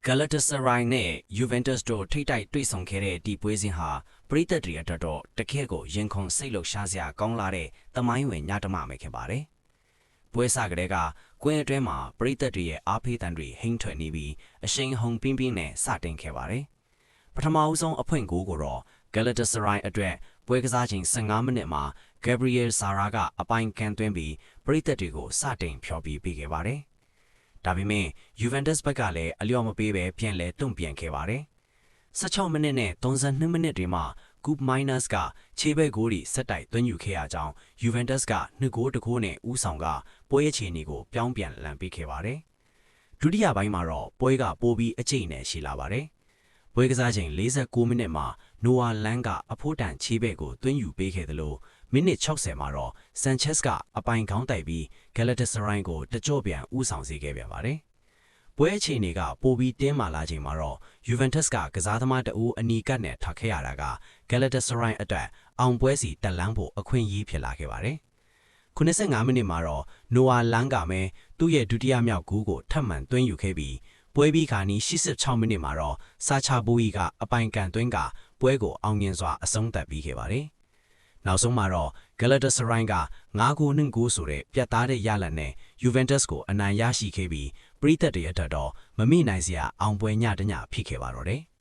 Galatasaray နဲ့ Juventus တို့ထိတိုက်တွေ့ဆုံခဲ့တဲ့ဒီပွဲစဉ်ဟာပရိသတ်တွေအတွက်တော့တကယ့်ကိုရင်ခုန်စိတ်လှုပ်ရှားစရာကောင်းလာတဲ့သမိုင်းဝင်ညတမပဲခင်ပါတယ်။ပွဲစကတည်းကကွင်းအတွင်းမှာပရိသတ်တွေရဲ့အားပေးတန်တွေဟိမ့်ထွက်နေပြီးအရှိန်ဟုန်ပြင်းပြင်းနဲ့စတင်ခဲ့ပါတယ်။ပထမဦးဆုံးအဖွင့်ဂိုးကိုတော့ Galatasaray အတွက်ပွဲကစားချိန်15မိနစ်မှာ Gabriel Sara ကအပိုင်ကန်သွင်းပြီးပရိသတ်တွေကိုစတင်ဖျော်ပြပေးခဲ့ပါတယ်။ဒါပေမဲ့ Juventus ဘက်ကလည်းအလျော့မပေးဘဲပြန်လဲတုံ့ပြန်ခဲ့ပါတယ်။16မိနစ်နဲ့32မိနစ်တွေမှာ Gub Miners ကခြေဘက်ဂိုးတွေဆက်တိုက်သွင်းယူခဲ့ရကြောင်း Juventus က2ဂိုး1ဂိုးနဲ့ဦးဆောင်ကပွဲအခြေအနေကိုပြောင်းပြန်လှန်ပေးခဲ့ပါတယ်။ဒုတိယပိုင်းမှာတော့ပွဲကပိုပြီးအကျိတ်နဲ့ရှိလာပါတယ်။ပွဲကစားချိန်49မိနစ်မှာ Noah Lang ကအဖိုးတန်ခြေဘက်ကိုသွင်းယူပေးခဲ့တယ်လို့မိနစ်60မှာတော့ Sanchez ကအပိုင်ခေါင်းတိုက်ပြီး Galatasaray ကိုတကြော့ပြန်ဦးဆောင်စေခဲ့ပြန်ပါတယ်။ပွဲအခြေအနေကပိုပြီးတင်းမာလာချိန်မှာတော့ Juventus ကစားသမားတအူးအနီးကပ်နဲ့ထားခဲ့ရတာက Galatasaray အတွက်အောင်ပွဲစီတက်လန်းဖို့အခွင့်အရေးဖြစ်လာခဲ့ပါတယ်။95မိနစ်မှာတော့ Noah Lang ကပဲသူ့ရဲ့ဒုတိယမြောက်ဂိုးကိုထပ်မံသွင်းယူခဲ့ပြီးပွဲပြီးခါနီး86မိနစ်မှာတော့ Sacha Boey ကအပိုင်ကန်သွင်းကပွဲကိုအောင်မြင်စွာအဆုံးသတ်ပြီးခဲ့ပါတယ်။နောက်ဆုံးမှာတော့ Galatasaray က9ဂိုး2ဂိုးဆိုတဲ့ပြတ်သားတဲ့ရလဒ်နဲ့ Juventus ကိုအနိုင်ရရှိခဲ့ပြီးပရိသတ်တွေအတွက်တော့မမိနိုင်စရာအောင်ပွဲညတညဖြစ်ခဲ့ပါတော့တယ်။